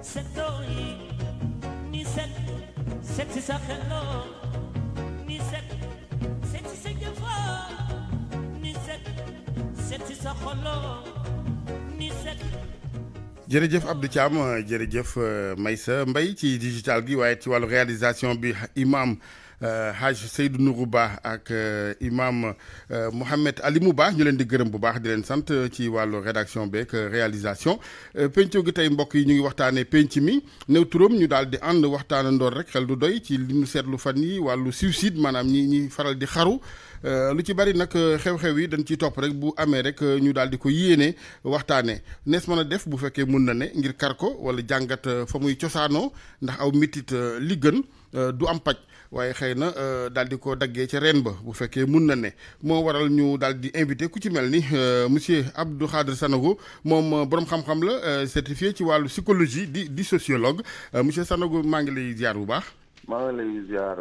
setoi ni set si sa xelo ni set si sa jëfo ni set si sa xolo ni set. jërëjëf Abdou Thiam jërëjëf Maysa Mbaye ci digital gi waaye ci wàllu réalisation bi imam Haj Seydou Nourou Ba ak imam Mohamed Alimou Ba ñu leen di gërëm bu baax di leen sant ci wàllu rédaction beeg réalisation penco gi tey mbokk yi ñu ngi waxtaanee penc mi néew turam ñu daal di ànd waxtaanandoor rek xel du doy ci li ñu seetlu fan yi wàllu suicide maanaam ñi faral di xaru lu ci bari nag xew-xew yi dañ ciy topp rek bu amee rek ñu daal di ko yéene waxtaanee nees mën a def bu fekkee mun na ne ngir kar ko wala jàngat fa muy cosaanoo ndax aw mitit li gën du am paj waaye xëy na daal di ko daggee ca reen ba bu fekkee mun na ne moo waral ñu daal di invité ku ci mel ni monsieur Abdou Khadre Sanogo moom borom xam-xam la certifié ci wàllu psychologie di sociologue monsieur Sanogo maa ngi lay ziar bu baax. maa ngi lay ziar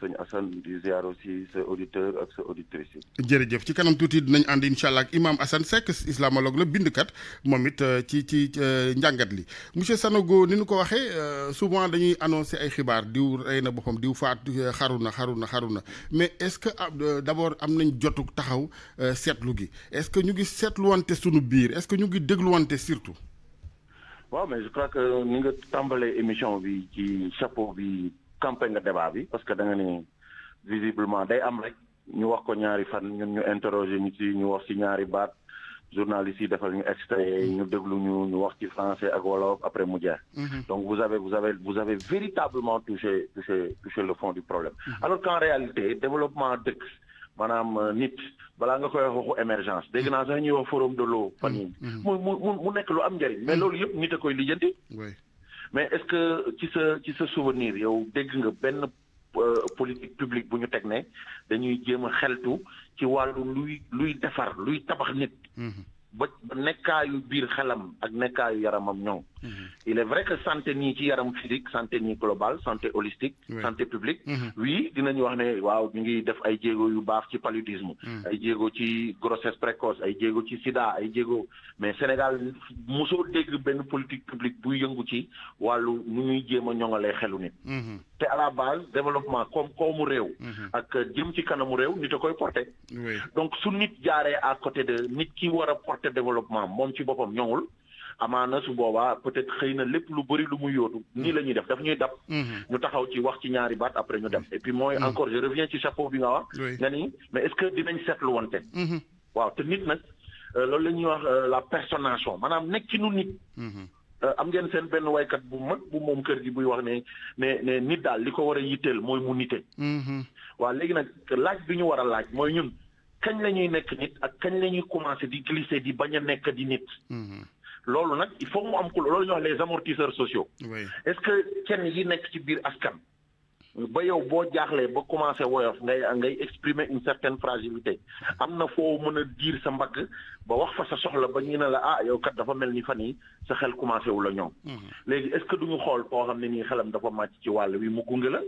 sëñ Assane di ziar aussi sa auditeur ak sa auditrice yi. jërëjëf ci kanam tuuti dinañ ànd incha allah ak imam Assane Seck islamologue la bindkat moom it ci njàngat li monsieur Sanogo ni ñu ko waxee souvent dañuy annoncé ay xibaar diw rey na boppam diw faat xaru na mais est-ce que d'abord am nañ jotu taxaw seetlu gi est-ce que ñu ngi seetluwante sunu biir est-ce que ñu ngi dégluwante surtout. waaw mais je crois que ni nga tàmbalee émission bi ci chapeau bi. campagne nga débat bi parce que da nga ni visiblement day am rek ñu wax ko ñaari fan ñun ñu interroger ñu ci ñu wax ci ñaari baat journalistes yi defal ñu extrait ñu déglu ñu wax ci français ak wolof après mu jeex. Donc vous avez véritablement touché le fond du problème. Alors qu'en réalité développement dëkk maanaam nit balaa nga koy waxu émergence dégg naa sax ñuy wax forum de l'eau fan yi mu nekk lu am njëriñ mais loolu yëpp nit a koy lijjanti. Mais est-ce que ci sa souvenir yow dégg nga benn politique publique bu ñu teg ne dañuy jéem a xeltu ci wàllu luy defar luy tabax nit ba nekkaayu biir xelam ak nekkaayu yaramam ñoŋ. Il est vrai que santé nii ci yaram physique santé nii globale santé holistique santé publique oui dinañu wax ne waaw ñu ngi def ay jéego yu baax ci paludisme ay jéego ci grossesse précoce ay jéego ci sida ay jéego mais Sénégal mosoo dégg benn politique publique buy yëngu ci wàllu nu ñuy jéem a ñoŋalee xelu nit te à la base développement koomu réew ak jëm ci kanamu réew nit a koy porté donc su nit jaaree à côté de nit ki war a porté développement moom ci boppam ñoŋul amaana su boobaa peut-être xëy na lépp lu bëri lu muy yóotu nii la ñuy def daf ñuy dab ñu taxaw ci wax ci ñaari baat après ñu dem et puis mooy encore je reviens ci chapeau bi nga wax nga ni mais est-ce que dinañ seetlu wante waaw te nit nag loolu la ñuy wax la personnation maanaam nekkinu nit am ngeen seen benn waykat bu mag bu moom kër gi buy wax ne nit daal li ko war a yitteel mooy mu nite waaw léegi nag laaj bi ñu war a laaj mooy ñun kañ la ñuy nekk nit ak kañ la ñuy commencer di glisser di bañ a nekk di nit loolu nag il faut mu am ko loolu ñuy wax les amortisseurs sociaux est-ce que kenn yi nekk ci biir askan ba yow boo jaaxlee ba commencé woyof ngay exprimer une certaine fragilité am na foo mën a diir sa mbagg ba wax fa sa soxla ba ñu ne la ah yow kat dafa mel ni fan yi sa xel commencé wu la ñoom léegi est-ce que duñu xool koo xam ne nii xelam dafa màcc ci wàll wi mu gunge la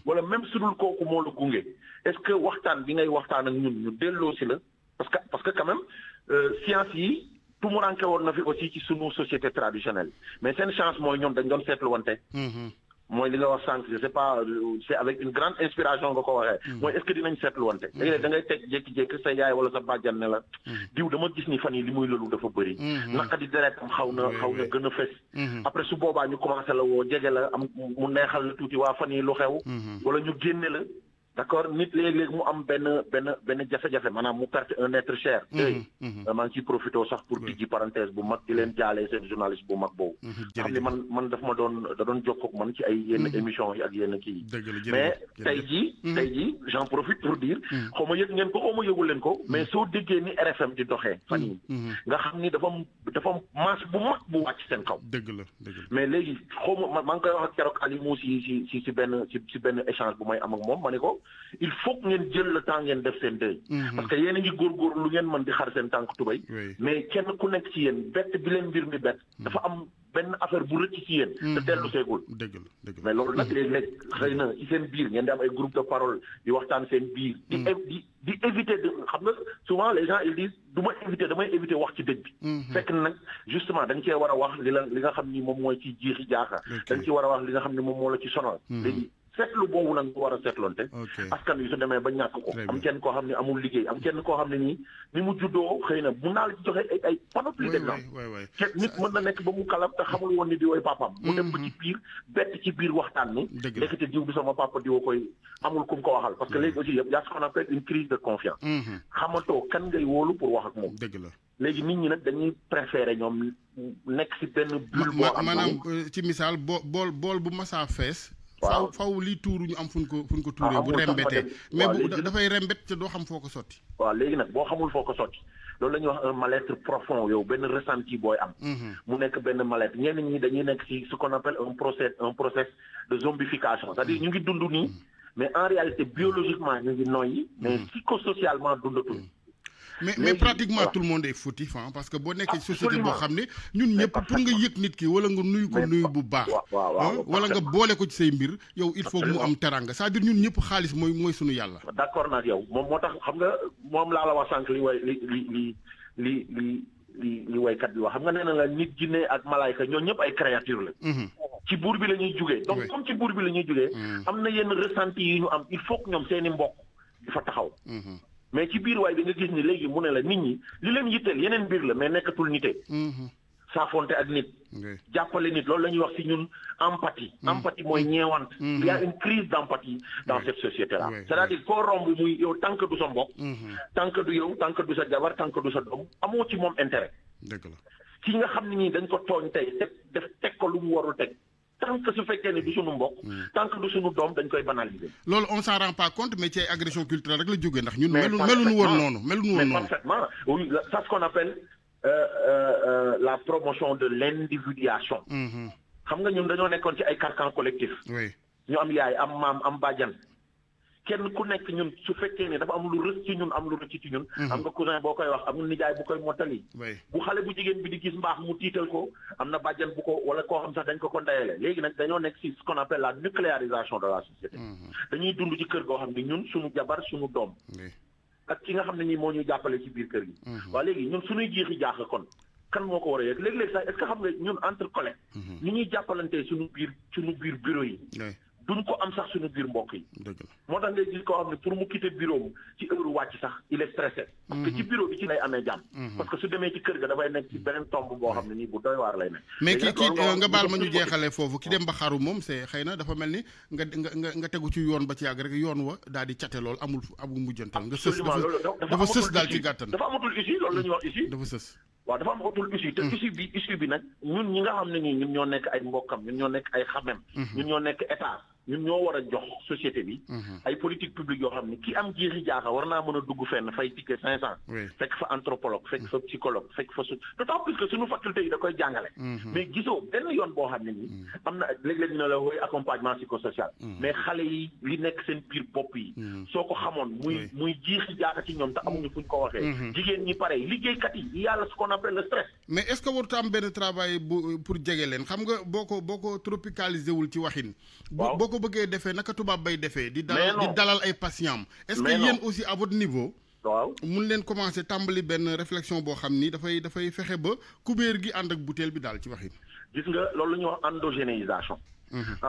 wala même su dul kooku moo la gunge est-ce que waxtaan bi ngay waxtaan ak ñun ñu delloo si la parce que quand même science yi tumuranke woon na fi aussi ci sunu société traditionnelle mais seen chance mooy ñoom dañ doon seetlu wante mooy li nga wax sànq je sais pas c'est avec une grande inspiration nga ko waxee mooy est-ce que dinañ seetlu wante léegi da ngay teg jékki-jékki sa yaay wala sa bàjjan ne la diw dama gis ni fan yi li muy loolu dafa bëri naka di deretam xaw na gën a fes après su boobaa ñu commencé la woo jege la am mu neexal la tuuti waa fan yi lu xew wala ñu génne la d'accord nit léeg-léeg mu am benn jafe-jafe maanaam mu perte un être cher maa ngi ciy profité sax pour tijji parenthèse bu mag di leen jaalee seen journaliste bu mag boobu xam ni man daf ma da doon jokkoo ak man ci ay yenn émission yi ak yenn kii mais tey jii j'en profite pour dire xaw ma yëg ngeen ko xaw ma yëgul leen ko mais soo déggee ni RFM di doxee fan yi nga xam ni dafa masse bu mag bu wàcc seen kaw mais léegi xaw ma maa ngi koy wax ak keroog Aliou Moussa si benn échange bu may am ak moom ma ne ko il faut que ngeen jël le temps ngeen def seen deuil. parce que yéen a ngi góorgóorlu lu ngeen mën di xar seen tànk tubay. mais kenn ku nekk ci yéen bett bi leen mbir mi bett. dafa am benn affaire bu rëcc ci yéen. te dellu seegul. dëgg la mais loolu nag léeg-léeg xëy na ci seen biir ngeen di am ay groupe de parole di waxtaan seen biir. di éviter de xam nga souvent les gens ils disent du ma éviter damay éviter wax ci dëj bi. fekk na nag justement da nga cee war a wax li nga xam ni moom mooy ci jiixi jaaxa. da nga ci war a wax li nga xam ni moom moo la ci sonal. léegi seetlu boobu nag nga war a seetloonte. askan wi su demee ba ñàkk ko. am kenn koo xam ne amul liggéey am kenn koo xam ne nii ni mu juddoo xëy na mun naa la ci joxe ay panoplie d'exemple. nit mën na nekk ba mu kalam te xamul woon ni di woy papaam. mu dem ba ci biir bett ci biir waxtaan ni. nekkate diw bi sama papa diwa koy amul kum ko waxal. parce que léegi aussi yëpp y a ce qu'on appelle une crise de confiance. xamatoo kan ngay wóolu pour wax ak moom. dëgg la léegi nit ñi nag dañuy préférer ñoom nekk si benn bulle boo am maanaam ci misaal bool bu masaa fees. faw lii tuuru ñu am fuñ ko tuuree bu rembetee mais bu dafay rembet te doo xam foo ko sotti. waaw léegi nag boo xamul foo ko sotti loolu la ñuy wax un mal-être profond yow benn ressenti booy am. mu nekk benn mal-être ñenn ñi dañuy nekk ci ce qu'on appelle un process de zombification c'est-à-dire ñu ngi dund nii mais en réalité biologiquement ñu ngi noyyi mais psychosocialement dundatul. mais pratiquement tout le monde est fautif parce que boo nekkee société boo xam ne ñun ñëpp pour nga yëg nit ki wala nga nuyu ko nuyu bu baax wala nga boole ko ci say mbir yow il faut mu am teranga c'est-à-dire ñun ñëpp xaalis mooy suñu yàlla. d'accord naa yow moom moo tax xam nga moom laa la wax sànq li waykat bi wax xam nga nee na la nit jinne ak malaayka ñoo ñëpp ay créature la. ci buur bi la ñuy jugee donc comme ci buur bi la ñuy jugee am na yenn ressenti yi ñu am il faut que ñoom seeni mbokk di fa taxaw. mais ci biir waay bi nga gis ni léegi mu ne la nit ñi li leen yitteel yeneen mbir la mais nekkatul nite. saafonte ak nit. jàppale nit loolu la ñuy wax ci ñun empathie. empathie mooy ñeewant. il y a une crise d'empathie dans cette société là. c'est-à-dire koo romb muy yow tant que du sa mbokk. tant que du yow tant que du sa jabar tant que du sa doom amoo ci moom intérêt. dëgg la ki nga xam ne nii dañ ko tooñ tey teg ko lu mu warul teg. tant que su fekkee ne du suñu mbokk. tant que du suñu doom dañ koy banaliser. loolu on s'en rend pas compte mais ci ay agression culturelle rek la jógee ndax ñun. meluñu woon noonu. mais parfaitement oui c'est ce qu'on appelle la promotion de l'individuation. xam nga ñun dañoo nekkoon ci ay carcan collectif. ñu am yaay am maam am bàjjan. kenn ku nekk ñun su fekkee ne dafa am lu rës ci ñun am lu rëcc ci ñun. am nga cousin boo koy wax amul nijaay bu koy mottali. bu xale bu jigéen bi di gis mbaax mu tiital ko am na bàjjan bu ko wala koo xam sax dañ ko ndeyale léegi nag dañoo nekk ci ce qu'on appelle la nucléarisation de la société. dañuy dund ci kër goo xam ne ñun suñu jabar suñu doom. ak ki nga xam ne nii moo ñuy jàppale ci biir kër gi. waaw léegi ñun suñuy jiixi jaax kon kan moo ko war a yëg léeg-léeg sax est-ce que xam nga ñun entre collègues. ni ñuy jàppalantee suñu biir bureau yi. duñ ko am sax suñu biir mbokk yi. moo tax ngay gis koo xam ne pour mu quitter bureau ci heure wàcc sax il est stressé. parce que ci bureau bi ci lay amee jàmm. parce que su demee ci kër ga dafay nekk ci beneen tomb boo xam ne nii bu doy waar lay nekk. mais ki nga baal ma ñu jeexalee foofu ki dem ba xaru moom c'est xëy na dafa mel ni nga tegu ci yoon ba ci yàgg rek yoon wa daal di cate lool amul mujjantal. nga sës dafa sës daal ci gàttan. dafa amatul issue loolu la ñuy wax issue. dafa sës. waaw dafa amatul issue te issue bi nag ñun ñi nga xam ne nii ñun ñoo nekk ay mbokkam ñun ñoo nekk ay xamem. ñun ñoo nekk état. ñun ñoo war a jox société bi. ay politique publique yoo xam ne ki am jiixi jaaxa war naa mën a dugg fenn fay ticket 500. fekk fa anthropologue fekk fa psychologue fekk fa d'autant plus que suñu faculté yi da koy jàngale. mais gisoo benn yoon boo xam ne nii. am na léeg-léeg ñu ne la wooy accompagnement psychosocial. mais xale yi li nekk seen biir bopp yi. soo ko xamoon muy jiixi jaaxa ci ñoom te amuñu fuñ ko waxee. jigéen ñi pare liggéeykat yi yàlla ce qu'on appelle le stress. mais est-ce que warut am benn travail pour jege leen xam nga boo ko tropicalisé wul ci waxin. boo ko bëggee defee naka tubaab bay defee di dalal ay patients est-ce que yéen aussi à votre niveau mun leen commencer tàmbali benn réflexion boo xam ni dafay fexe ba kubéer gi ànd ak butéel bi daal ci waxin gis nga loolu la ñuy wax endogénéisation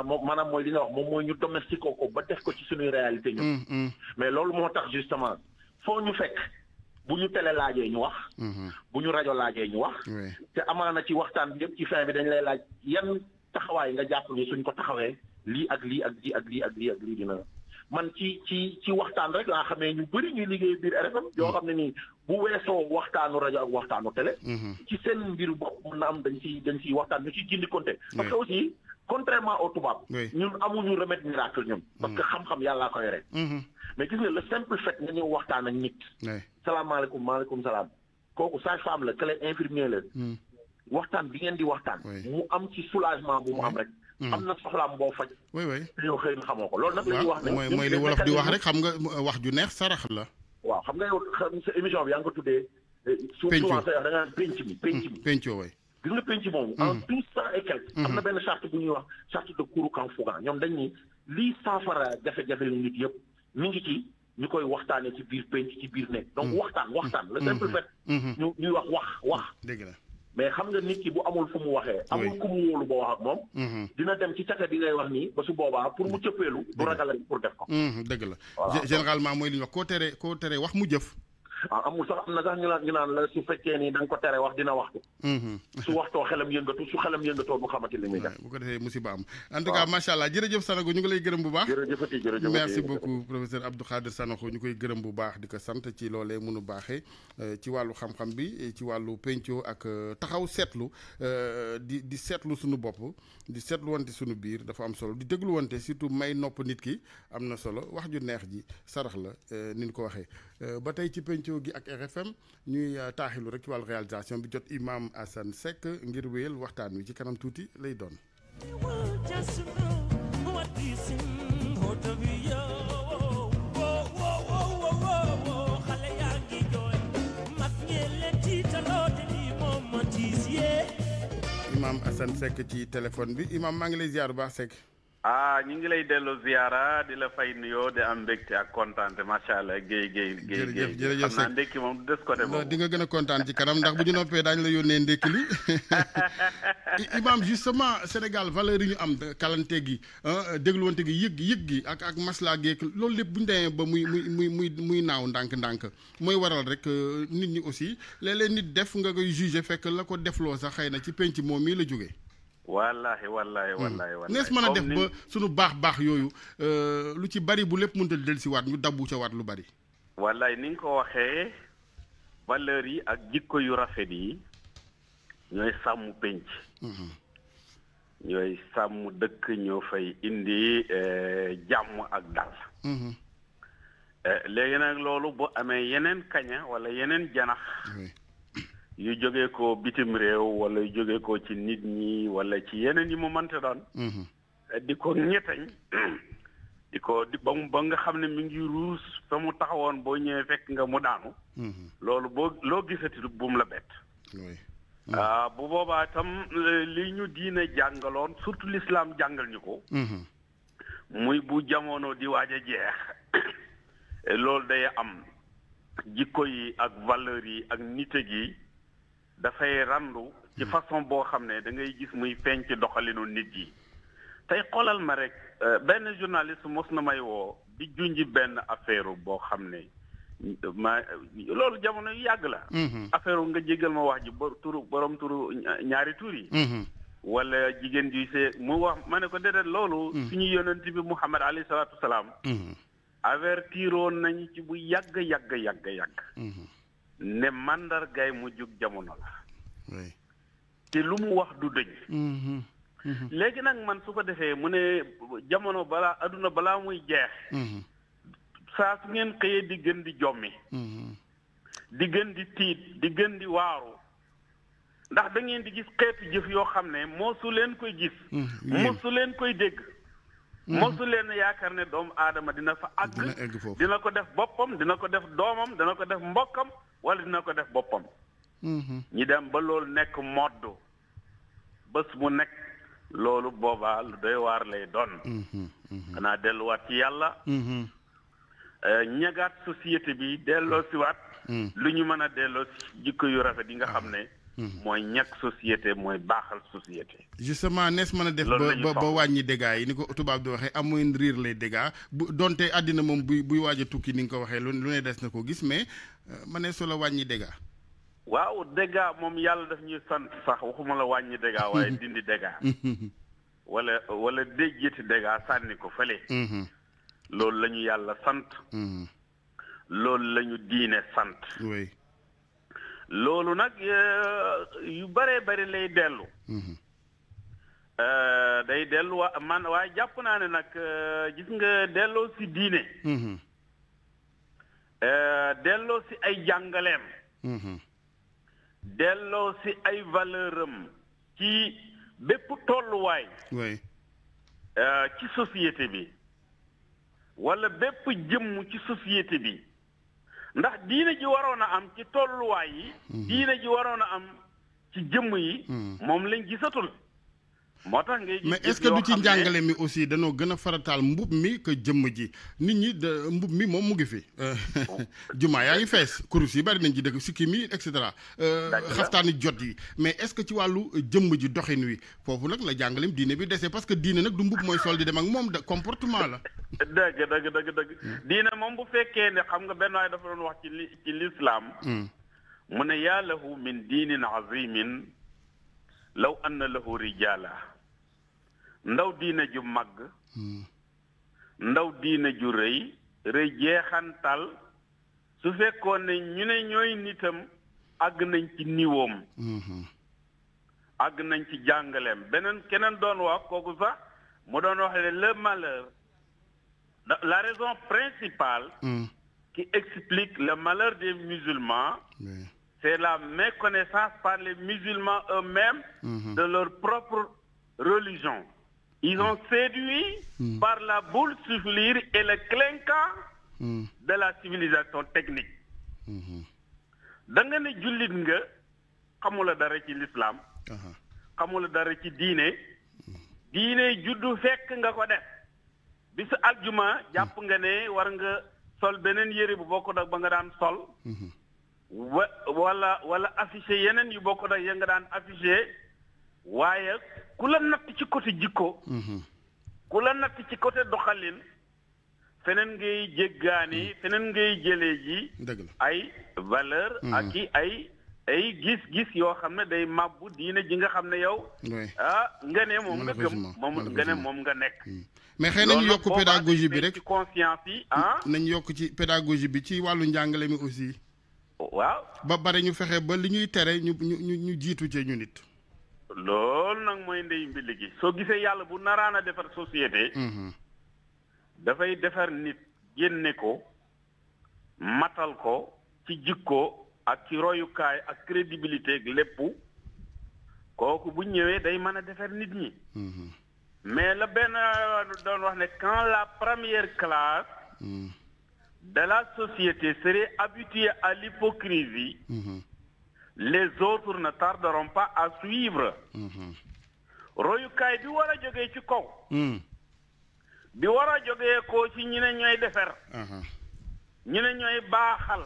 moom maanaam mooy li nga wax moom mooy ñu domestiqué ko ba def ko ci suñuy réalité ñun mais loolu moo tax justement foo ñu fekk bu ñu télé laajee ñu wax bu ñu rajo laajee ñu wax te amaana ci waxtaan bi yëpp ci fin bi dañ lay laaj yan taxawaay nga jàpp ni suñ ko taxawee lii ak lii ak lii ak lii ak lii ak lii dina man ci waxtaan rek laa xamee ñu bëri ñuy liggéey biir RFM yoo xam ne nii bu weesoo waxtaanu rajo ak waxtaanu télé ci seen mbiru bopp mën na am dañ ciy waxtaan ñu ciy gindi konte parce que aussi contrairement au tubaab ñun amuñu remède miracle ñun parce que xam-xam yàllaa ko yore mais gis nga le simple fait nga ñëw waxtaan ak nit salaamaaleykum maaleykum salaam kooku sage-femme la kale infirmier la waxtaan bi ngeen di waxtaan mu am ci soulagement bu mu am rek am na soxlaam boo faj. oui. te yow xëy na xamoo ko loolu nag la ñuy wax ne. mooy li wolof di wax rek xam nga wax ju neex sarax la. waaw xam nga yow sa émission bi yaa ngi ko tuddee. souvent da nga naan penc mi. penco way. gis nga penc moom. en 1200 et quelque. am na benn charte bu ñuy wax charte de Kourou Fouga ñoom dañ ni lii saafara jafe-jafe yu nit yëpp mi ngi ci ñu koy waxtaanee ci biir penc ci biir nekk. donc waxtaan le simple fait. ñuy wax. dëgg la. mais xam nga nit ki bu amul fu mu waxee. amul ku mu wóolu boo wax ak moom. dina dem ci caka di ngay wax nii ba su boobaa pour mu cëppeelu. du ragal pour def ko. dëgg la généralement mooy li ñu wax koo tere wax mu jëf. amul sax am na sax ñu naan la su fekkee ni da nga ko tere wax dina waxtu. su waxtoo xelam yëngatu su xelam yëngatoo bu xamante li muy def. bu ko defee musiba am en tout cas macha allah jërëjëf Sanogo ñu ngi lay gërëm bu baax. jërëjëf merci beaucoup professeur Abdou Khadre Sanogo ñu koy gërëm bu baax di ko sant ci loolee mënu baaxee ci wàllu xam-xam bi ci wàllu penco ak taxaw seetlu di seetlu suñu bopp di seetlu wante suñu biir dafa am solo di déglu wante surtout may nopp nit ki am na solo wax ju neex ji sarax la ni ñu ko waxee ba tey ci penco gi ak RFM ñuy taaxilu rek ci wàllu réalisation bi jot Imam Assane Seck ngir wéyal waxtaan wi ci kanam tuuti lay doon. Imam Assane Seck ci téléphone bi Imam maa ngi lay ziar bu baax Seck. ñu ngi lay dellu ziara di la fay nuyoo di am mbégte ak kontaan macha allah géey jërëjëf xam naa ndékki moom du des côté boobu di nga gën a kontaan ci kanam ndax bu ñu noppee daañu la yónnee ndékki li Imam justement Sénégal valeur yi ñu am kalante gi dégluwante gi yëg gi ak masla geek loolu lépp bu ñu demee ba muy naaw ndànk-ndànk mooy waral rek nit ñi aussi léeg-léeg nit def nga koy jugé fekk la ko defloo sax xëy na ci penc moom mii la jógee. wallahi nees mën a def ba suñu baax yooyu lu ci bari bu lépp mënta del si waat ñu dabbu ca waat lu bari. wallahi ni nga ko waxee valeurs yi ak jikko yu rafet yi ñooy sàmm penc. ñooy sàmm dëkk ñoo fay indi jàmm ak dal. léegi nag loolu bu amee yeneen kaña wala yeneen janax yu jógee ko bitim réew wala yu jógee ko ci nit ñi wala ci yeneen yi mu mënta doon di ko ñettañ di ba nga xam ne mi ngi ruus fa mu taxawoon boo ñëwee fekk nga mu daanu loolu loo gisati bu mu la bett bu boobaa tam li ñu diine jàngaloon surtout l'islam jàngal ñu ko muy bu jamono di waaj a jeex loolu day am jikko yi ak valeur yi ak nite gi dafay randu ci façon boo xam ne da ngay gis muy feeñ ci doxalinu nit yi tey xoolal ma rek benn journaliste mos na may woo di junji benn affaire boo xam ne loolu jamono yu yàgg la affaire nga jégal ma wax ji borom turu ñaari tur yi wala jigéen ji see mu wax ma ne ko déedéet loolu suñu yonent bi Muhammad alayhi salaatu wasalaam avertiroon nañu ci bu yàgg ne mandargaay mu jug jamono la te lu mu wax du dëñ léegi nag man su ko defee mu ne jamono adduna balaa muy jeex saa su ngeen xëyee di gën di jommi di gën di tiit di gën di waaru ndax da ngeen di gis xeetu jëf yoo xam ne mosu leen koy gis mosu leen koy dégg mosu leen yaakaar ne doomu aadama dina fa àgg dina ko def boppam dina ko def doomam dina ko def mbokkam wala dina ko def boppam ñi dem ba loolu nekk modd bés mu nekk loolu boobaa lu doy waar lay doon xanaa delluwaat ci yàlla ñagaat société bi delloo siwaat lu ñu mën a delloo si jikko yu rafet yi nga xam ne mooy ñàkk société mooy baaxal société. justement nees mën a def ba wàññi dégâts yi ni ko tubaab di waxee amuñ riir les dégâts bu donte àddina moom buy waaj a tukki ni nga ko waxee lu ne des na ko gis mais ma ne solo wàññi dégâts. waaw dégâts moom yàlla daf ñuy sant sax waxuma la wàññi dégâts waaye dindi dégâts. wala déjjati dégâts sànni ko fële. loolu la ñu yàlla sant. loolu la ñu diine sant. oui. loolu nag yu bëree bëri lay dellu day dellu man waaye jàpp naa ne nag gis nga delloo si diine delloo si ay jàngaleem delloo si ay valeur am ci bépp tolluwaay ci société bi wala bépp jëmm ci société bi ndax diine ji waroon a am ci tolluwaay yi diine ji waroon a am ci jëmm yi moom lañ gisatul moo tax ngay gis mais est-ce que du ci njàngale mi aussi danoo gën a farataal mbub mi que jëmm ji nit ñi mbub mi moom mu ngi fi jumaa yaa ngi fees kurus yi bari nañ ci dëkk sikki mi et cetera xaftaani jot yi mais est-ce que ci wàllu jëmm ji doxin wi foofu nag la jàngalem diine bi dese parce que diine nag du mbub mooy sol di dem ak moom comportement la dëgg diine moom bu fekkee ne xam nga benn waay dafa doon wax ci l'islam mu ne yaa lahu min diinin azimin law anna lahu rijaala ndaw diine ju màgg ndaw diine ju rëy jeexantal su fekkoon ne ñu ne ñooy nitam àgg nañ ci niwoom àgg nañ ci jàngaleem keneen doon wax kooku sax mu doon wax le malheur la raison principale qui explique le malheur des musulmans c'est la méconnaissance par les musulmans eux-mêmes de leur propre religion. Ils ont séduit par la boule soufflure et le clinquant de la civilisation technique. da nga ne jullit nga xamula dara ci l'islam xamula dara ci diine juddu fekk nga ko def bisu aljuma jàpp nga ne war nga sol beneen yére bu bokkut ak ba nga daan sol wala affiché yeneen yu bokkut ak ya nga daan affiché waaye ku la natt ci côté jikko ku la natt ci côté doxalin feneen ngay jéggaani feneen ngay jëlee ji ay valeur ak ay gis-gis yoo xam ne day màbbu diine ji nga xam ne yow nga ne moom nga gëm moom nga nekk mais xëy nañu yokk pédagogie bi rek ci conscience yi nañ yokk ci pédagogie bi ci wàllu njàngale mi aussi waaw ba bare ñu fexe ba li ñuy tere ñu jiitu ci ñu nit loolu nag mooy ndey mbi gi soo gisee yàlla bu naraan a defar société dafay defar nit génne ko matal ko ci jikko ak ci royukaay ak crédibilité ak lépp kooku bu ñëwee day mën a defar nit ñi mais la benn doon wax ne quand la première classe de la société serait habituée à l'hypocrisie les autres ne tarderont pas à suivre royukaay bi war a jógee ci kaw bi war a jógee ko ci ñu ne ñooy defar ñu ne ñooy baaxal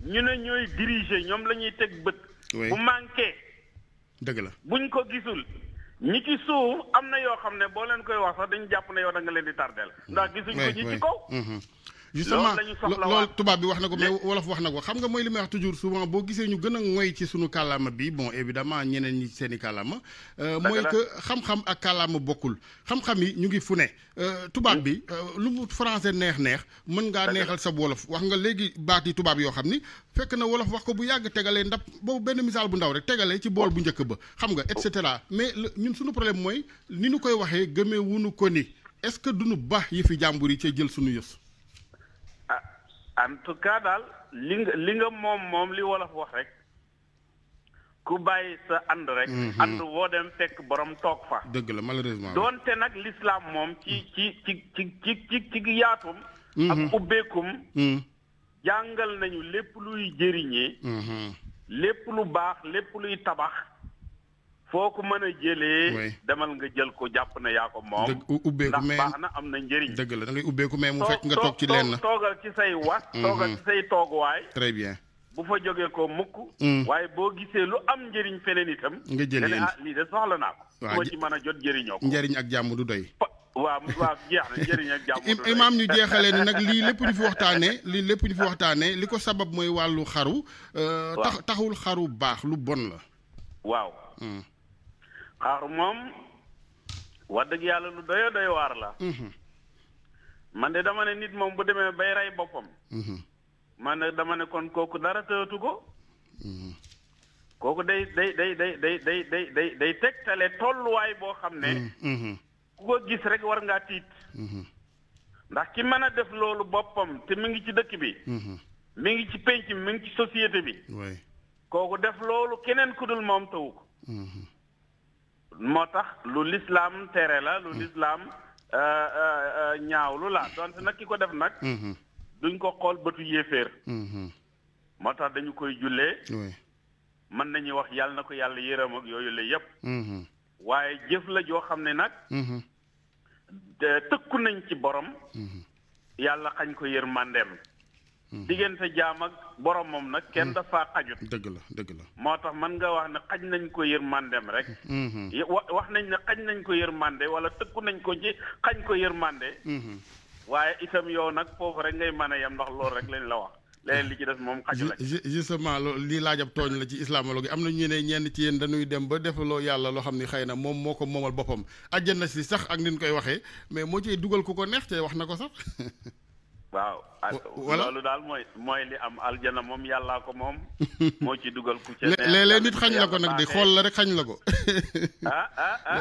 ñu ne ñooy diriger ñoom la ñuy teg bët bu manqué dëgg la buñ ko gisul ñi ci suuf am na yoo xam ne boo leen koy wax sax dañu jàpp ne yow da nga leen di tardeel ndax gisuñ ko ñi ci kaw justement loolu tubaab bi wax na ko mais wolof wax na ko xam nga mooy li may wax toujours souvent boo gisee ñu gën a ngoy ci sunu kàllaama bi bon évidemment ñeneen ñi seen i kàllaama mooy que xam-xam ak kàllaama bokkul xam-xam yi ñu ngi fu ne tubaab bi lu mu français neex mën ngaa neexal sa wolof wax nga léegi baat yi tubaab yoo xam ni fekk na wolof wax ko bu yàgg tegalee ndab boobu benn misaal bu ndaw rek tegalee ci bool bu njëkk ba xam nga et cetera mais ñun suñu problème mooy ni ñu koy waxee gëmee wunu ko ni est-ce que duñu baax yi fi jàmbur yi cee jël suñu yës en tout cas daal li nga moom li wolof wax rek ku bàyyi sa ànd rek ànd boo dem fekk borom toog fa dëgg la malheureusement doonte nag l'islam moom ci yaatum ak ubbeekum jàngal nañu lépp luy jëriñee lépp lu baax lépp luy tabax foo ko mën a jëlee demal nga jël ko jàpp na yaa ko moom ubbeeku mais baax na am na njëriñ dëgg la da ngay ubbeeku mais mu fekk nga toog ci leen na toogal ci say was toogal ci say tooguwaay très bien bu fa jógee ko mukk waaye boo gisee lu am njëriñ feneen itam nga jël leen lii de soxla naa ko moo ci mën a jot jëriñoo ko njëriñ ak jàmm du doy waaw jeex na njëriñ ak jàmm du doy imaam ñu jeexalee ni nag lii lépp ñu fi waxtaanee li ko sabab mooy wàllu xaru taxul xaru baax lu bon la waaw xaru moom wax dëgg yàlla lu doy waar la man de dama ne nit moom bu demee bay rey boppam man de dama ne kon kooku dara tëatu ko kooku day tegtale tolluwaay boo xam ne ku ko gis rek war ngaa tiit ndax ki mën a def loolu boppam te mi ngi ci dëkk bi mi ngi ci penc bi mi ngi ci société bi kooku def loolu keneen ku dul moom tawu ko moo tax lu lislaam tere la lu lislaam ñaawlu la donte nag ki ko def nag duñ ko xool bëtu yéeféer moo tax dañu koy jullee mën nañu wax yàlla na ko yàlla yërëm ak yooyu la yépp waaye jëf la joo xam ne nag tëkku nañ ci borom yàlla xañ ko yërmandeem diggante jaam ak boromam nag kenn dafa xajut dëgg la moo tax mën nga wax ne xañ nañ ko yërmandeem rek wax nañ ne xañ nañ ko yërmande wala tëkku nañ ko ci xañ ko yërmande waaye itam yow nag foofu rek ngay mën a yem ndax loolu rek lañ la wax leneen li ci des moom xaju la justement loolu lii laajab tooñ la ci islamologue am na ñu ne ñenn ci yéen dañuy dem ba defaloo yàlla loo xam ni xëy na moom moo ko moomal boppam àjjana si sax ak ni ñu koy waxee mais moo ciy dugal ku ko neex te wax na ko sax waaw loolu daal mooy li am aljana moom yàllaa ko moom moo ci dugal ku ca léeg-léeg nit xañ la ko nag di xool la rek xañ la ko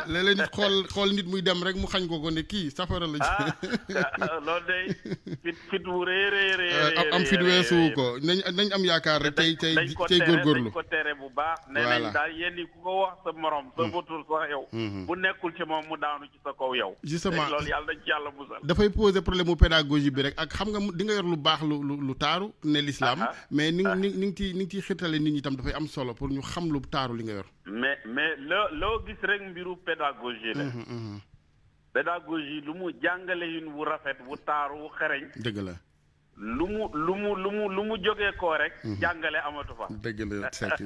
léeg-léeg nit xool nit muy dem rek mu xañ ko ne kii safara la loolu day fit wu rëy am fit weesuwu ko nañ am yaakaar rek tey góorgóorlu dañ ko tere bu baax nee nañ daal yenn ku ko wax sa morom sa botul sax yow bu nekkul ci moom mu daanu ci sa kaw yow justement loolu yàlla dañ ci yàlla musal dafay poser problème mu pédagogie bi rek ak xam nga di nga yor lu baax lu taaru ne l'islam mais ni ngi ciy xirtale nit ñi tam dafay am solo pour ñu xam lu taaru li nga yor mais loo gis rek mbiru pédagogie la pédagogie lu mu jàngale yin wu rafet wu taaru wu xereñ dëgg la lu mu jógee koo rek jàngale amatu fa dëgg la Seck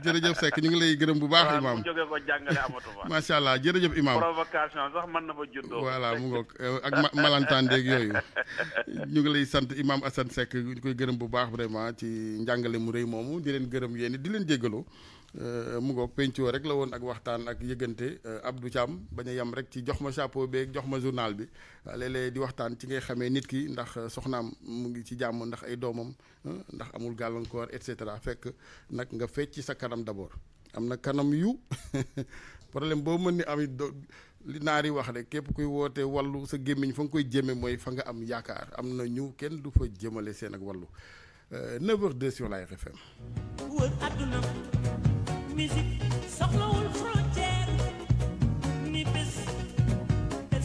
jërëjëf Seck ñu ngi lay gërëm bu baax imaam mu jógee ko jàngale amatu fa macha allah jërëjëf imaam provocation sax mën na fa juddoo voilà mu ngoog ak malantandeeg yooyu ñu ngi lay sant imaam Assane Seck ñu koy gërëm bu baax vraiment ci njàngale mu rëy moomu di leen gërëm yéen di leen jéggaloo mu ngoog pencoo rek la woon ak waxtaan ak yëggante Abdou Thiam bañ a yem rek ci jox ma chapeau beeg jox ma journal bi léeg-léeg di waxtaan ci ngay xamee nit ki ndax soxnaam mu ngi ci jàmm ndax ay doomam ndax amul gàllankoor et cetera fekk nag nga fecc ci sa kanam d'abord am na kanam yu problème boo mën ni amit li naar yi wax rek képp kuy woote wallu sa gémmiñ fa nga koy jëme mooy fa nga am yaakaar am na ñu kenn du fa jëmale seen ak wallu 9h02 sur la RFM. Musique soxlawul frontière ni bés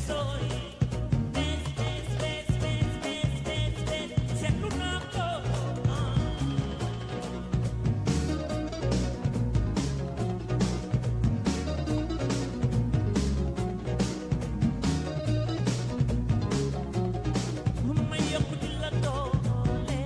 sooy bés seetlu naa ko ma yokk di la doole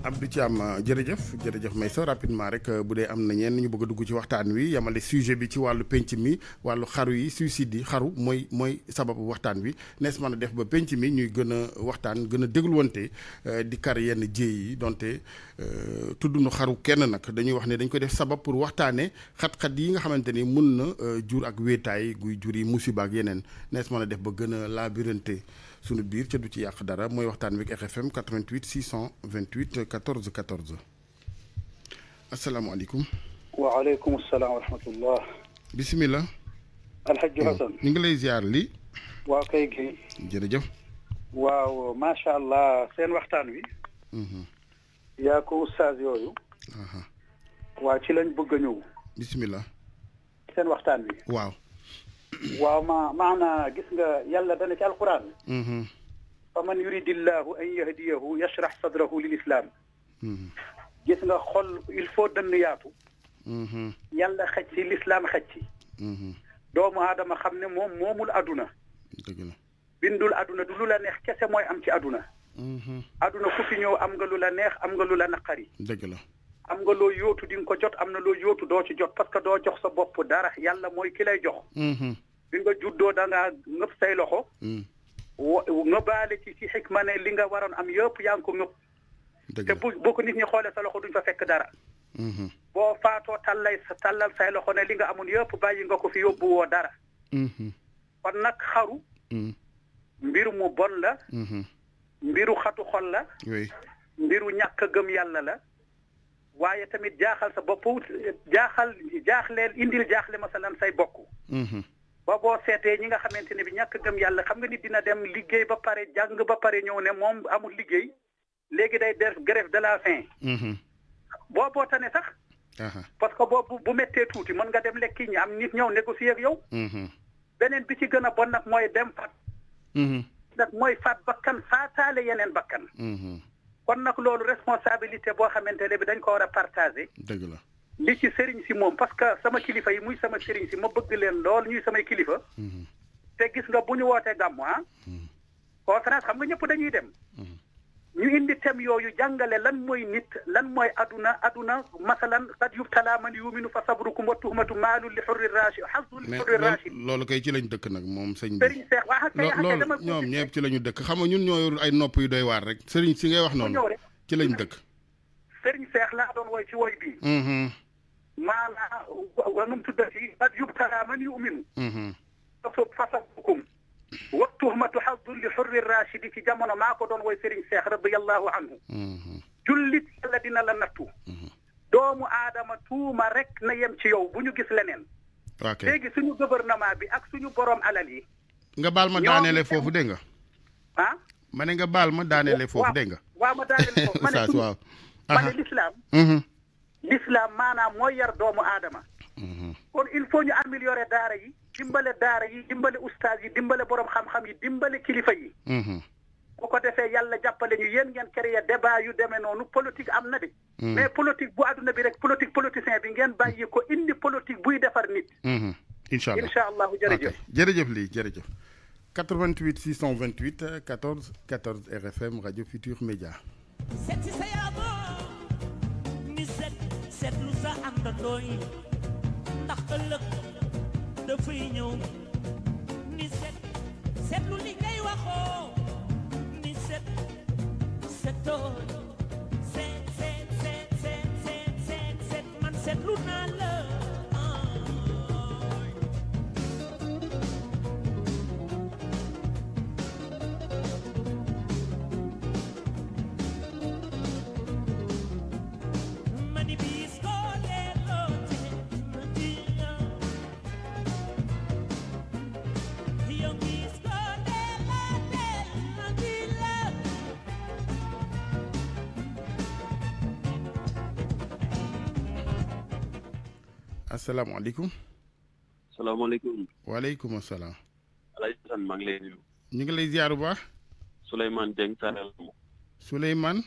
Abdou Thiam jërëjëf Maysa rapidement rek bu dee am na ñenn ñu bëgg a dugg ci waxtaan wi yamale sujet bi ci wàllu penc mi wàllu xaru yi suicide yi xaru mooy sababu waxtaan wi nees mën a def ba penc mi ñuy gën a waxtaan gën a dégluwante di kar yenn jéey yi donte tudd nu xaru kenn nag dañuy wax ne dañ koy def sabab pour waxtaane xat-xat yi nga xamante ni mun na jur ak wéetaay guy jur yi musiba ak yeneen nees mën a def ba gën a labyrinthe sunu biir ca du ci yàq dara mooy waxtaan wi RFM 88 628 14 14 asalaamaaleykum. waaleykum salaam wa rahmatullah. bisimilah. Alhaji Hassan. ñu ngi lay ziar li waaw kay Guèye. jërëjëf. waaw macha allah seen waxtaan wi. yaa ko oustaz yooyu. waaw ci lañ bëgg a ñëw. bisimilah. seen waxtaan wi. waaw. waaw maana gis nga yàlla dana ci alquran. fa man yuridillahu an yahdiyahu yashrah sadrahu lil islam. gis nga xol il faut dënn yaatu. yàlla xëj ci l'islam xëj ci. doomu aadama xam ne moom moomul aduna. dëgg la. bindul aduna du lu la neex kese mooy am ci aduna. aduna ku fi ñëw am nga lu la neex am nga lu la naqari. dëgg la. am nga loo yóotu di nga ko jot am na loo yóotu doo ci jot parce que doo jox sa bopp dara yàlla mooy ki lay jox. bi nga juddoo da ngaa ngëp say loxo. nga baale ci xikma ne li nga waroon am yëpp yaa ngi ko ngëp. te bu ko nit ñi xoolee sa loxo duñ fa fekk dara. boo faatoo tallal say loxo ne li nga amoon yëpp bàyyi nga ko fi yóbbu woo dara. kon nag xaru. mbir mu bon la. mbiru xatu xol la. mbiru ñàkk gëm yàlla la. waaye tamit jaaxal sa bopp jaaxleel indil jaaxle masalan say bokk. ba boo seetee ñi nga xamante ne bi ñàkk gëm yàlla xam nga nit dina dem liggéey ba pare jàng ba pare ñëw ne moom amul liggéey léegi day def grève de la faim. booboo tane sax. parce que boobu bu méttee tuuti mën nga dem lekki ñi am nit ñëw négocier ak yow beneen bi ci gën a bon nag mooy dem faat nag mooy faat bakkan faataale yeneen bakkan kon nag loolu responsabilité boo xamante ne bi dañ ko war a partager dëgg la li ci sëriñ si moom parce que sama kilifa yi muy sama sëriñ si ma bëgg leen lool ñuy samay kilifa te gis nga bu ñu wootee gàmmu conférence xam nga ñëpp dañuy dem ñu indi thème yooyu jàngale lan mooy nit lan mooy aduna masalan qad yubtala man yuminu fa sabrukum wa tuhmatu maalun li xurri rachid xazun li xurri rachid loolu kay ci lañ dëkk nag moom sëñ bi sëriñ Seex waa kay loolu ñoom ñëpp ci lañu dëkk xam nga ñun ñoo yor ay nopp yu doy waar rek sëriñ si ngay wax noonu ci lañ dëkk sëriñ Seex laa doon woy ci woy bii maanaa wanum tuddati qad yubtala man yuminu fa sabrukum wa tuhmatu xazun li xurri rachidi ci jamono maa ko doon woy Serigne Cheikh radiyallahu anhu jullit yàlla dina la nattu doomu aadama tuuma rek na yem ci yow bu ñu gis leneen léegi suñu gouvernement bi ak suñu borom alal yi nga baal ma daaneele foofu dégg nga ma ne nga baal ma daaneele foofu dégg nga waaw ma daaneele foofu ma ne l'islam maanaam mooy yar doomu aadama kon il faut ñu améliorer daara yi dimbale ustaas yi dimbale borom xam-xam yi dimbale kilifa yi bu ko defee yàlla jàppale ñu yéen ngeen créer débat yu demee noonu politique am na de mais politique bu àdduna bi rek politicien bi ngeen bàyyi ko indi politique buy defar nit incha allah jërëjëf lii jërëjëf 88 628 14 14 RFM rajo Futur Média seet sa yaabo ni seetlu sa àndandoo yi ndax ëllëg dafay ñëw ni seetlu li ngay waxoo ni seetoo seet man seetlu naa la mani bis ko leeloote asalaamaaleykum. salaamaaleykum. waaleykum salaam. Alaaji Assane maa ngi lay nuyu. ñu ngi lay ziar bu baax. Souleymane Dieng Saare Lamou. Souleymane.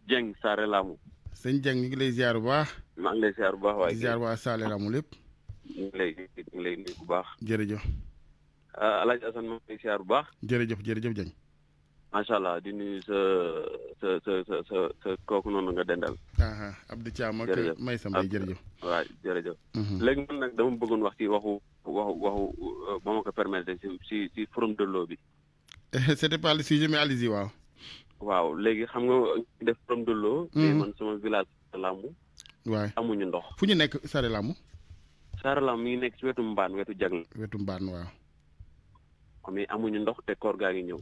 Dieng Saare Lamou. sëñ Dieng ñu ngi lay ziar bu baax. maa ngi lay ziar bu baax waaye. di ziar waa Saare Lamou lépp. ñu ngi lay nuyu bu baax. jërëjëf. Alaaji Assane maa ngi lay ziar bu baax. jërëjëf Dieng. macha allah di nuyu sa kooku noonu nga dendal. Abdou Thiam ak Maysa Mbaye jërëjëf. waaw jërëjëf. léegi man nag dama bëggoon wax ci waxu ba ma ko permettre si forum de l'eau bi. c'était pas le sujet mais allez-y waaw. waaw léegi xam nga def forum de l'eau. te man sama village Lamou. waay amuñu ndox. fu ñu nekk Saare Lamou. Saare Lamou mi ngi nekk ci wetu Mbaan wetu Jagle. wetu Mbaan waaw. mais amuñu ndox te koor gaa ngi ñëw.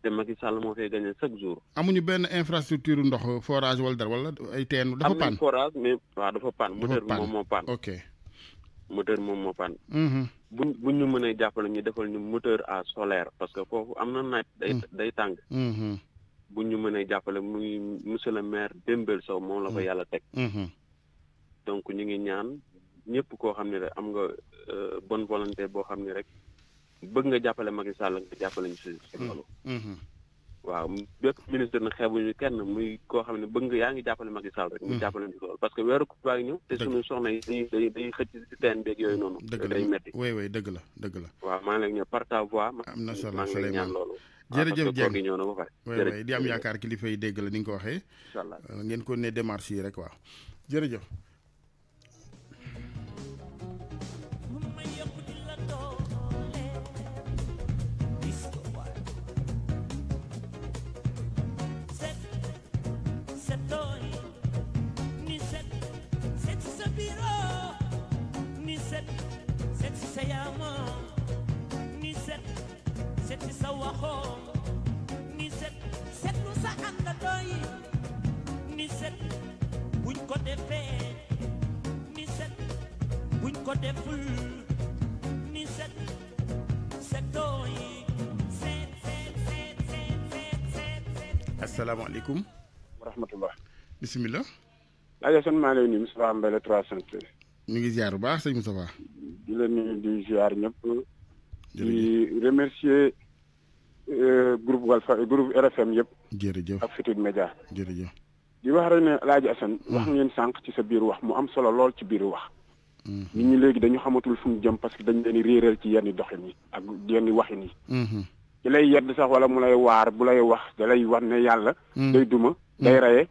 te Macky Sall moo fay gagné chaque jour. amuñu benn infrastructure ndox forage wala dara wala ay teen dafa paan. am forage mais waaw dafa paan. moteur bi moom moo paan. ok. moteur moom moo paan. buñ ñu mënee jàppale ñu defal ñu moteur à solaire parce que foofu am na naaj. day tàng. buñ ñu mënee jàppale muy monsieur le maire Dembel Sow moom la ko yàlla teg. donc ñu ngi ñaan ñëpp koo xam ne rek am nga bonne volonté boo xam ne rek. bëgg nga jàppale Macky Sall nga jàppale ñu si loolu. waaw bépp ministre na xeebuñu kenn muy koo xam ne bëgg nga yaa ngi jàppale Macky Sall rek. mu jàppale ñu si loolu parce que weeru ko baa ngi ñëw. te suñu soxna yi dañuy xëcc si teen beeg yooyu noonu. day metti oui dëgg la. waaw maa ngi lay ñëw par ta voix. am na solo maa ngi lay ñaan loolu. jërëjëf Dieng ñëw na ba pare. oui di am yaakaar kilifa yi dégg la ni nga ko waxee. incha allah ngeen ko ne démarche yi rek waaw jërëjëf. asalaamaaleykum. wa rahmatullah. bisimilah. Alaaji Assane maa ngi lay nuyu Moustapha Mbaye le 313. ñu ngi ziar bu baax sëñ Moustapha. di la nuyu di ziar ñëpp. di remercier groupe Walfa groupe RFM yëpp. jërëjëf ak Futurs Médias. jërëjëf. di wax rek ne Alaaji Assane. wax ngeen sànq ci sa biir wax mu am solo lool ci biir wax. nit ñi léegi dañu xamatul fu mu jëm parce que dañ leen di réeral ci yenn doxin yi ak yenn waxin yi. ci lay yedd sax wala mu lay waar bu lay wax da lay wax ne yàlla. day duma day raye.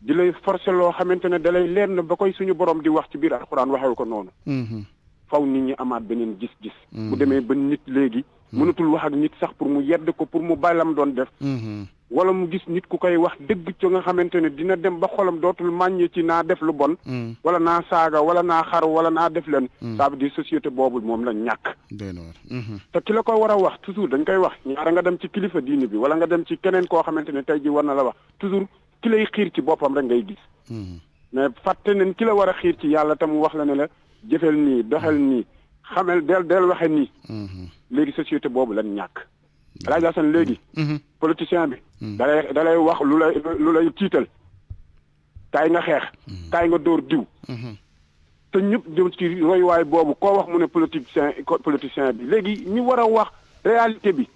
di lay forcer loo xamante ne da lay leer na ba koy suñu borom di wax ci biir alxuraan waxewu ko noonu. faw nit ñi amaat beneen gis-gis. bu demee ba nit léegi. mënatul wax ak nit sax pour mu yedd ko pour mu bàyyi la mu doon def. wala mu gis nit ku koy wax dëgg ci nga xamante ne dina dem ba xolam dootul màññee ci naa def lu bon. wala naa saaga wala naa xaru wala naa def leen. ça veut dire société boobu moom la ñàkk. te ki la ko war a wax toujours dañ koy wax ñaara nga dem ci kilifa diini bi wala nga dem ci keneen koo xamante ne tey ji war na la wax toujours ki lay xiir ci boppam rek ngay gis. mais fàtte nañ ki la war a xiir ci yàlla tam wax la ne la jëfel nii doxel nii xamel del waxe nii. léegi société boobu lañ ñàkk. Alaaji Assane léegi. politicien bi. da lay wax lu lay tiital. kaay nga xeex. kaay nga dóor diw. te ñëpp jëm ci royuwaay boobu koo wax mu ne politicien bi léegi ñi war a wax réalité bi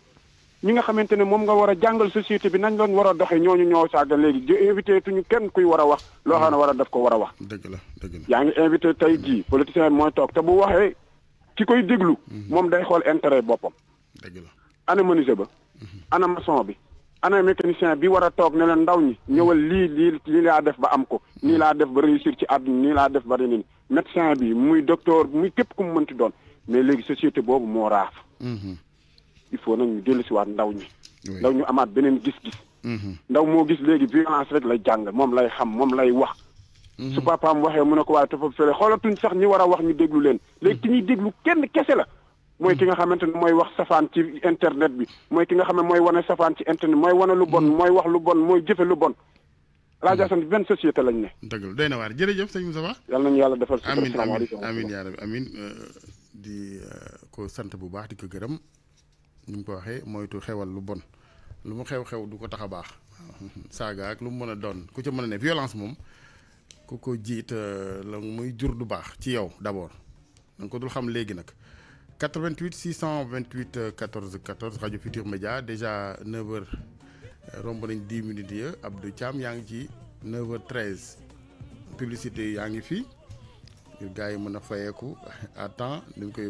ñi nga xamante ne moom nga war a jàngal société bi nañ doon war a doxee ñooñu ñoo saaga léegi di invité tuñu kenn kuy war a wax loo xam ne war a def ko war a wax. dëgg la dëgg la yaa ngi invité tey jii politicien bi mooy toog te bu waxee ki koy déglu. moom day xool intérêt boppam. dëgg la. ana menuisier ba. ana maçon bi. ana mécanicien bi war a toog ne leen ndaw ñi ñëwal lii laa def ba am ko nii laa def ba réussir ci àdduna nii laa def ba reneen médecin bi muy docteur muy képp ku mu mënti doon mais léegi société boobu moo raaf. il faut nag ñu dellusiwaat ndaw ñi. ndaw ñu amaat beneen gis-gis. ndaw moo gis léegi violence rek lay jàng moom lay xam moom lay wax. su papaam waxee mu ne ko waaye toppatoo fële xoolatuñ sax ñi war a wax ñu déglu leen léegi ki ñuy déglu kenn kese la. mooy ki nga xamante ne mooy wax safaan ci internet bi mooy ki nga xam ne mooy wane safaan ci internet mooy wane lu bon mooy wax lu bon mooy jëfe lu bon. Alaaji Assane benn société lañ ne. dëgg la doy na waar jërëjëf sëñ Moustapha. yal nañu yàlla defal. amiin yaa rabbi amiin di ko sant bu baax di ko gërëm ni mu ko waxee moytu xewal lu bon lu mu xew du ko tax a baax saaga ak lu mu mën a doon ku ca mën a ne violence moom ku ko jiit la muy jur du baax ci yow d'abord da nga ko dul xam léegi nag. 88 628 14 14 rajo Futurs Médias déjà 9h romb nañ 10 minutes ya Abdou Thiam yaa ngi ci 9h13 publicité yaa ngi fi ngir gars yi mën a fayeeku à temps dañ koy